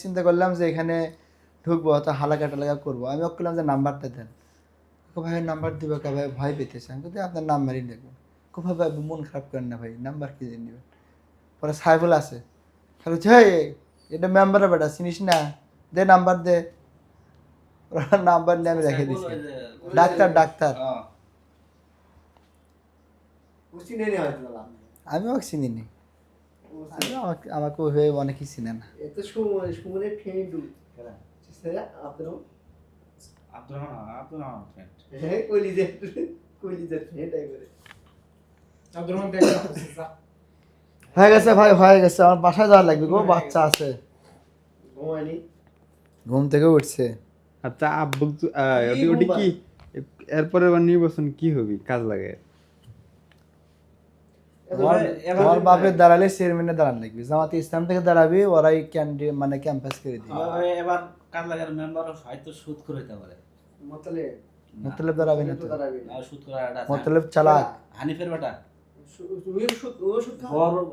চিন্তা করলাম যে এখানে ঢুকবো, হয়তো হালাকা টালাকা করবো। আমি ওকে বললাম যে নাম্বারটা দেন। ভাই নাম্বার দিবে কা ভাই, ভয় পেতেছে। আমি বলছি আপনার নাম্বারই দেখবেন। ভাই ভাই মন খারাপ করেন না ভাই, নাম্বার কি দিয়ে নেবেন। পরে সাইফুল আছে, খালি এটা মেম্বারের বেটা চিনিস না, দে নাম্বার দে। নাম্বার নিয়ে আমি রেখে দিছি। ডাক্তার ডাক্তার আমি ওকে চিনিনি, আমাকে ওইভাবে অনেকেই চিনে না। হয়ে গেছে ভাই, হয়ে গেছে। আমার বাসায় যাওয়ার লাগবে গো, বাচ্চা আছে। ঘুম থেকে উঠছে। আচ্ছা আব্বু ওটি কি এরপরে নির্বাচন কি হবে, কাজ লাগে? আমার বাপের দাঁড়ালে চেয়ারম্যানে দাঁড়ান লাগবে, জামাতে ইসলাম থেকে দাঁড়াবি, ওরাই মানে ক্যাম্পাস করে দিবে। এবার কাজ লাগার মেম্বার হয়তো সুদ করে দিতে পারে। মতলব দাঁড়াবে না তো, সুদ করার একটা মতলব চালাক। হানিফের বেটা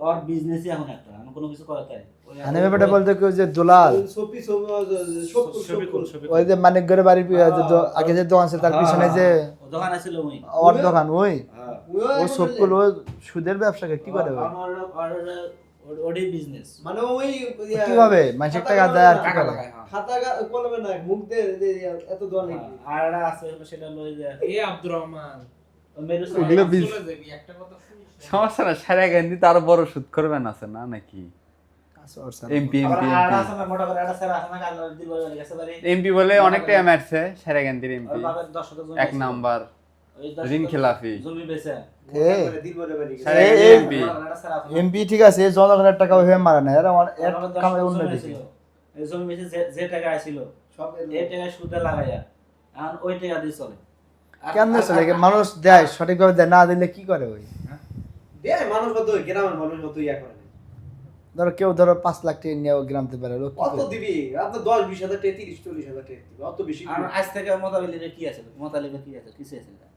ওর বিজনেসই এখন একটা, আমি কোনো কিছু করা চাই। হানিফের বেটা বলতে কেউ যে দুলাল, ওই যে মানিকগড়ের বাড়ির আগে যে দোকান আছে তার পিছনে যে দোকান আছিল ওর দোকান, ওই ও সবগুলো ও সুদের ব্যবসা কি করে ভাই? ওডি বিজনেস মানে ওই কিভাবে মানুষের টাকা দেয় আর কি করে? খাতা কলমে না মুখ দে এত দোয়া নেই। আর একটা আছে সেটা লই যায় আব্দুর রহমান ওগুলো একটা কথা শুনিস, সমস্যা না, সারা গান্ধী তার বড় সুদ করবেন আছে না নাকি? এমপি এমপি বলে অনেক টাইম আসছে সারা গান্ধীর এমপি, এক নাম্বার ঋণ খেলাফি এমপি। ঠিক আছে, জনগণের টাকা ওইভাবে মারা না, এরা অন্য দিকে জমি বেচে যে টাকা আসছিল সব এই টাকা সুদে লাগাইয়া আর ওই টাকা দিয়ে চলে। কেমনে চলে? মানুষ দেয় সঠিকভাবে দেয়, না দিলে কি করে? ওই মানুষ কত গ্রামের মানুষ কত ইয়া করে, ধরো কেউ ধরো 5 লাখ টাকা নিয়ে গ্রামতে পারে, কত দিবি? আপনার 10-20 হাজার টাকা, 30-40 হাজার টাকা দিবি, অত বেশি। আর আজ থেকে মোতালিবের কি আছে, মোতালিবের কি আছে, কিছু আছে না।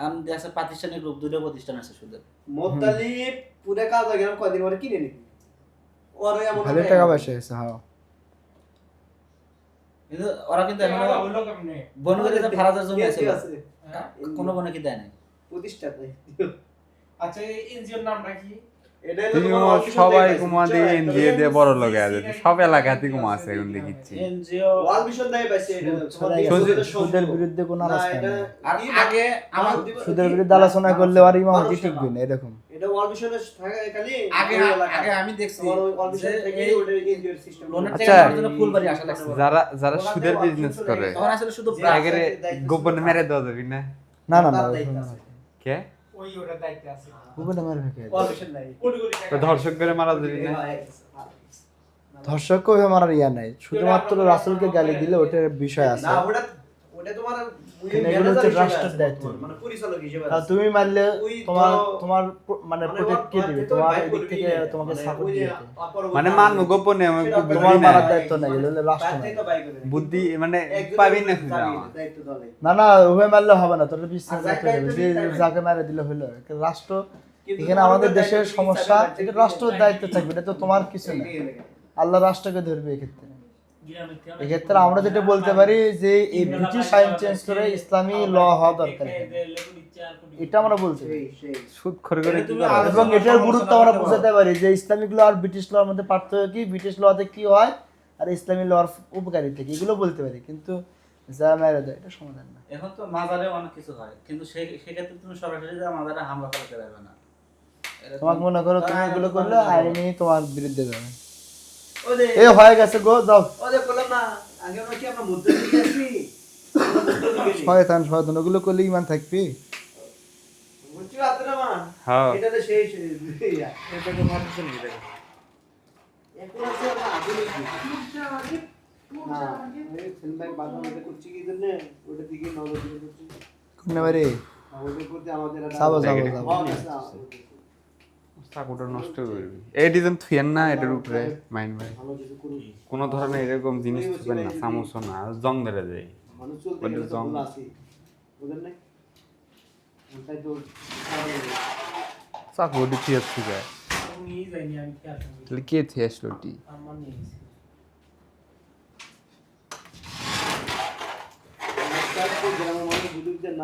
আম দেশে প্রাতিষ্ঠানিক রূপ দুটো প্রতিষ্ঠান আছে সুদের। মোতালিব পুরো কাজ গ্রাম কয়দিন পরে কিনে নিবি, ওর এমন ভালো টাকা পয়সা আছে। হ্যাঁ, কিন্তু ওরা কিন্তু এখন বনগরে যে ফারাজের জমি আছে কোনো বনে কি দেয় নাই প্রতিষ্ঠা দেয়। আচ্ছা এই এনজিওর নামটা কি? সবাই কুমা দিয়ে এনজিও দিয়ে বড় লোক আছে, সব এলাকাতে কুমা আছে এখন দেখিচ্ছি। এনজিও ওয়াল মিশন দেয় পাইছে, এটা সুদের বিরুদ্ধে কোনো আলোচনা নেই। আর আগে আমার সুদের বিরুদ্ধে আলোচনা করলে আর ইমামতি ঠিকবে না, এরকম। এটা ওয়াল মিশনে থাকে খালি আগে আমি দেখছি ওয়াল মিশন থেকে ওটা এনজিওর সিস্টেম। আচ্ছা, ফুলবাড়ি আসা লাগছে যারা সুদের বিজনেস করে তখন আসলে শুধু আগের গোপনে মেরে দেওয়া যাবে না? না না না, কে ওই ওটার দায়িত্বে আছে। গোপনে মার ভেকে ওয়াল মিশন নাই, কোটি কোটি তো টাকা ধর্ষক করে মারা যাবে না? ধর্ষককে ওইভাবে মারার ইয়া নাই, শুধুমাত্র রাসূলকে গালি দিলে ওটার বিষয় আছে। না ওটা তোমার এগুলো হচ্ছে রাষ্ট্রের দায়িত্ব। মানে পরিচালক হিসেবে আর তুমি মারলে তোমার মানে প্রোটেক্ট কে দিবে? তোমার দিক থেকে তোমাকে সাপোর্ট দিবে কে? মানে মান গোপনে তোমার মারার দায়িত্ব নাই, এগুলো রাষ্ট্র নাই। বুদ্ধি মানে পাবি না না না, ওভাবে মারলে হবে না, তোর বিশ্বাস রাখতে হবে যে যাকে মারা দিলে হলো। রাষ্ট্র এখানে আমাদের দেশের সমস্যা, এটা রাষ্ট্রের দায়িত্ব থাকবে, এটা তো তোমার কিছু না। আল্লাহ রাষ্ট্রকে ধরবে এক্ষেত্রে। এক্ষেত্রে আমরা যেটা বলতে পারি যে এই ব্রিটিশ আইন চেঞ্জ করে ইসলামী ল হওয়া দরকার, এটা আমরা বলতে পারি। সুদ করে করে কি করে? এবং এটার গুরুত্ব আমরা বোঝাতে পারি যে ইসলামিক ল আর ব্রিটিশ লর মধ্যে পার্থক্য কি, ব্রিটিশ লতে কি হয় আর ইসলামী লর উপকারিতা কি, এগুলো বলতে পারি। কিন্তু যা মেরে দেয় এটা সমাধান না। এখন তো মাজারে অনেক কিছু হয়, কিন্তু সেক্ষেত্রে তুমি সরাসরি যা মাজারে হামলা করতে পারবে না। তোমাকে মনে করো তুমি এগুলো করলে আইনি তোমার বিরুদ্ধে যাবে। এ হয়ে গেছে গো, যাও। ওদের বললাম না আগে আমরা কি আমরা মুদ্রা দিয়েছি, শয়তান ওগুলো করলে ইমান থাকবি। বুঝছি আপনারা মান হ্যাঁ এটা তো সেই এটা তো পারমিশন দিবে এখন আছে না আধুনিক না এই ফিল্ম ব্যাগ বানানো করছি কি জন্য ওটা দিকে নজর দিতে করছি কোন বারে ওদের করতে আমাদের যাবো। চাকুটা নষ্ট করবি, এই ডিজাইন থুয়েন না এটার উপরে মাইন্ড ভাই। ভালো কিছু করুন, কোনো ধরনের এরকম জিনিস থুবেন না, চামচও না, জং ধরে যায়। মানুষ চলতে গেলে তো ভুল আছে বুঝেন না, ওটাই তো চাকুটি থুয়ে থুয়ে নিয়ে যাইনি আমি কি আসলে তাহলে কে থুয়ে আসলো টি? আমার নিয়ে গেছি।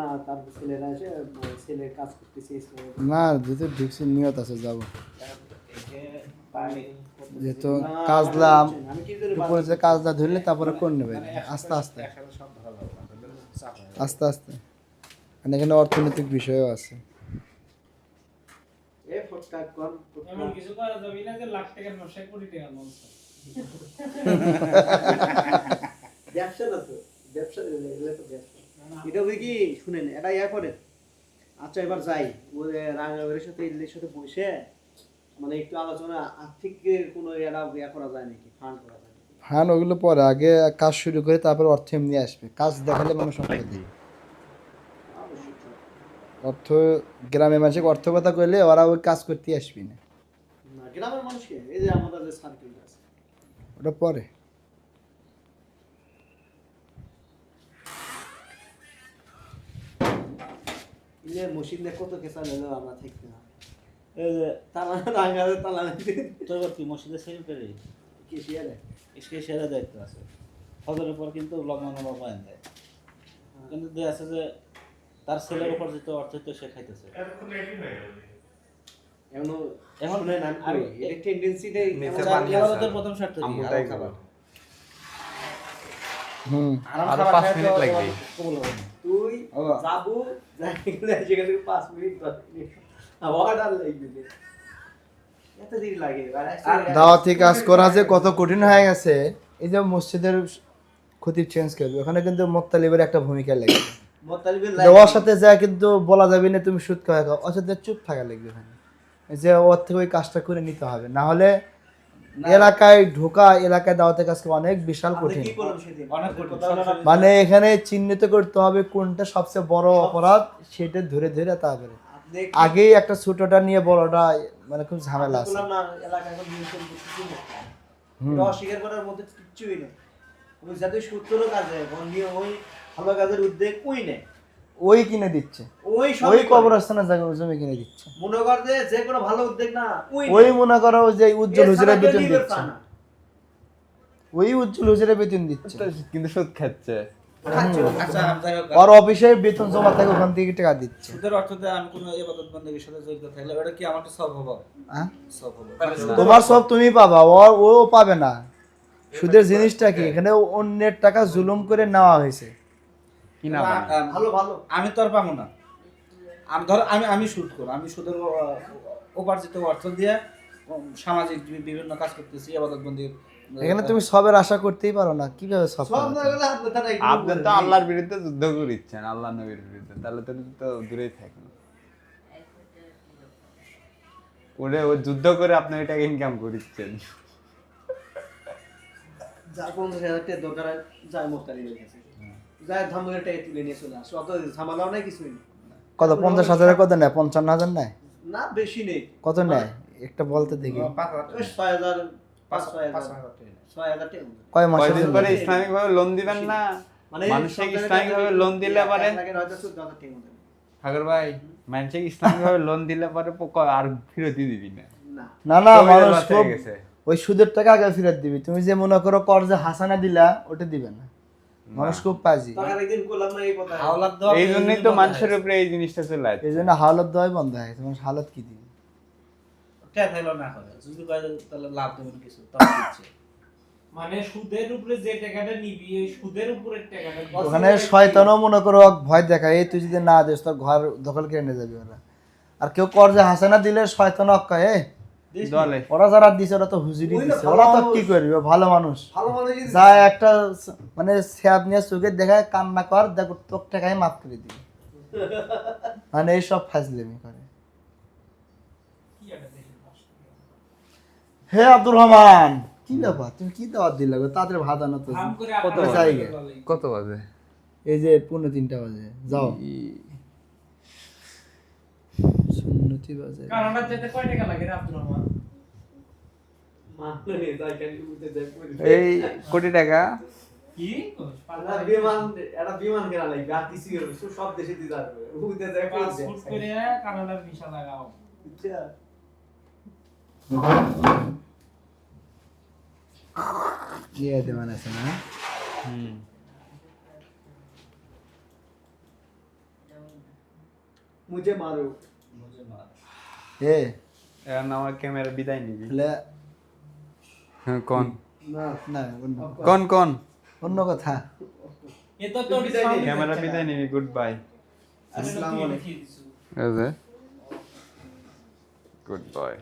না তারপর ছেলেরা এসে ছেলে কাজ করতেছে ইসলামে। না যেহেতু ঢুকছি নিয়ত আছে যাবো, যেহেতু কাজলাম আমি কি করে উপরে যে কাজটা ধরলে তারপরে করে নেবে আস্তে আস্তে আস্তে আস্তে, মানে এখানে অর্থনৈতিক বিষয়ও আছে। এ ফটকা কোন এমন কিছু করা যাবে না যে লাখ টাকার ব্যবসা কোটি টাকার লস ব্যবসা না তো, ব্যবসা এগুলো তো ব্যবসা। এটা ওই কি শুনেন, এটা ইয়া করে। আচ্ছা এবার যাই ওই রাঙাবের সাথে ইল্লির সাথে বসে মানে একটু আলোচনা আর্থিক কোনো ইয়া করা যায় নাকি, ফান্ড করা যায় নাকি? হ্যাঁ ওগুলো পরে, আগে কাজ শুরু করে তারপর অর্থ এমনি আসবে, কাজ দেখালে মানুষ অর্থ দেয়। অবশ্যই তো। অর্থ গ্রামে মানুষকে অর্থ কথা কইলে ওরা ওই কাজ করতে আসবি না, না গ্রামের মানুষকে এই যে আমাদের যে সার্কেলটা আছে ওটা পরে। ইলে মসজিদে কত কেসা নিলো আমরা থাকতে না। এই যে তালা রাঙাবে তালা তোর কি মসজিদের সেক্রেটারি কি শিয়ারে এসকে সেরা দায়িত্ব আছে। ফজরের পর কিন্তু লগ্ন বয়ান দেয়, কিন্তু দেয় আছে যে তার ছেলের উপর যেতে অর্থ তো সে খাইতেছে। এমন এখন শুনেন আমি কই এই টেন্ডেন্সিটাই নিচে আচ্ছা, পানি ইবাদতের প্রথম শর্ত কি? আমুটাই হারাম খাবার। হুম হারাম আরো খাবার 5 খাইতে মিনিট লাগবে। কবুল হবে না। তুই বাবা। যাবো যাইলে সেখান থেকে 5 মিনিট 10 মিনিট অর্ডার লাগবে, এত দেরি লাগে আর দাওয়াতি কাজ করা যে কত কঠিন হয়ে গেছে। এই যে মসজিদের খতিব চেঞ্জ করবে, ওখানে কিন্তু মুক্তালিবের একটা ভূমিকা লাগবে। মোতালিবের ওর সাথে যা কিন্তু বলা যাবে না তুমি সুদ খাওয়া খাও, ওর সাথে চুপ থাকা লাগবে ওখানে, যে ওর থেকে ওই কাজটা করে নিতে হবে, না হলে এলাকায় ঢোকা, এলাকায় দাওয়াতের কাজ করা অনেক বিশাল আপনি কঠিন। কি করলেন সেদিন অনেক কঠিন। কথা হলো না, মানে এখানে চিহ্নিত করতে হবে কোনটা সবচেয়ে বড় অপরাধ, সেটা ধরে ধরে তারপরে আপনি আগেই একটা ছোটটা নিয়ে বড়টা, মানে খুব ঝামেলা আছে। বললাম না এলাকা এখন নিয়ন্ত্রণ করতেছি না, হুম। এটা অস্বীকার করার মধ্যে কিচ্ছুই নেই। ওই যাতে সূত্র কাজে ওই ভালো কাজের উদ্যোগ ওই নেই, ওই কিনে দিচ্ছে, ওই সব ওই কবরস্থানের জায়গা জমি কিনে দিচ্ছে, মনে কর যে কোনো ভালো উদ্যোগ না ওই মনে করো যে উজ্জ্বল হুজুরের বেতন দিচ্ছে দিচ্ছে, ওই উজ্জ্বল হুজুরের বেতন দিচ্ছে, কিন্তু সুদ খাচ্ছে। আচ্ছা আমি যাই হোক, আর অফিসে বেতন জমা থাকে ওখান থেকে টাকা দিচ্ছে। সুদের অর্থতে আমি কোনো ইবাদত বন্দেগীর সাথে জড়িত থাকলে ওটা কি আমার সব হবে? হ্যাঁ? সব হবে। তোমার সব তুমি পাবা, ও পাবে না। সুদের জিনিসটা কি, এখানে অন্যের টাকা জুলুম করে নেওয়া হয়েছে। কি না ভালো ভালো আমি তো আর পাবো না। আমি ধর আমি সুদ করব, আমি সুদের উপার্জিত অর্থ দিয়ে সামাজিক বিভিন্ন কাজ করতেছি, ইবাদত বন্দি। এখানে তুমি সবের আশা করতেই পারো না, কিভাবে সব সব পাবে? না গেলে আপনার তারা আপনি তো আল্লাহর বিরুদ্ধে যুদ্ধ করিচ্ছেন, আল্লাহ নবীর বিরুদ্ধে, তাহলে তো দূরেই থাকেন। ও যুদ্ধ করে আপনি এটাকে ইনকাম করিচ্ছেন। যার 50,000 টাকা দরকার হয় যায় মোতালিবের কাছে, যায় ধামুরের টাকা তুলে নিয়ে চলে আসে, অত ঝামেলাও নাই কিছুই নেই। কত 50,000 কত নেয়? 55,000 নেয়? না বেশি নেই, কত নেয় একটা বলতে দেখি। 6,000 5,000 6,000 টাকা কয় মাসের কয়দিন জন্য? পরে ইসলামিক ভাবে লোন দিবেন না? মানুষকে ইসলামিক ভাবে লোন দিলে পারে, হয়তো 14,000 টাকা মতো। ঠাকুর ভাই, মানুষকে ইসলামিক ভাবে লোন দিলে পারে আর ফেরতই দিবি না। না না না, সবাই মানুষ লস হয়ে খুব গেছে। ওই সুদের টাকা আগে ফেরত দিবি। তুমি যে মনে করো কর্জে হাসানা দিলা, ওটা দিবে না। মানুষ খুব পাজি, তখন একদিন করলাম না এই কথা, হাওলাত দেওয়া এই জন্যই তো মানুষের উপরে এই জিনিসটা চলে আসছে। এই জন্য হাওলাত দেওয়াই বন্ধ হয়। তোমার হালত কি দিবে? টাকা থাকলেও না করে, যদি কয় তাহলে লাভ দেবেন কিছু, তখন দিচ্ছে। মানে সুদের উপরে যে টাকাটা নিবি এই সুদের উপরে টাকাটা দিবি। ওখানে শয়তানও মনে করো ভয় দেখায়, এই তুই যদি না দিস তোর ঘর দখল করে নিয়ে যাবি ওরা। আর কেউ কর্জে হাসানা দিলে শয়তান কয় দলে ওরা যারা দিছে ওরা তো হুজুরি ওই না, দিছে, ভালো ওরা তো মানুষ। কি করবে, ভালো মানুষ। ভালো মানুষ যদি যা একটা মানে স্যাদ নিয়ে চোখে দেখায়, কান্না কর, দেখো তোর টাকায় মাফ করে দিবে, মানে এইসব ফাজলেমি করে। কি একটা দেখি কষ্ট। হে আব্দুর রহমান, কি ব্যাপার, তুমি কি দাওয়াত দিলে গো? তাদের ভাত আনো তো। হাম করে কত আপনার জায়গা? বলে। কত বাজে? এই যে 3:45 বাজে, যাও। সুন্নতি বাজে। কানাডার যেতে কয় টাকা লাগে রে আব্দুর রহমান? মানলে নেই, তাই খালি উঠে যায় পড়ে। এই কোটি টাকা কি? একটা বিমান কেনা লাগবে, আর কিছুই হবে না, সব দেশে দিতে পারবে, উঠে যায় পড়ে যায়। পাসপোর্ট করে কানাডার ভিসা লাগাও। বুঝছা? ইয়ে দেওয়ান আছে না? হুম মুঝে মারো। मुझे मार এ এখন আমার ক্যামেরা বিদায় নিবি তাহলে হ্যাঁ কোন না না অন্য কোন কোন অন্য কথা ये तो তোর বিদায় স্বামী নে। ক্যামেরা বিদায় নিবি গুড বাই আসসালামু আলাইকুম গুড বাই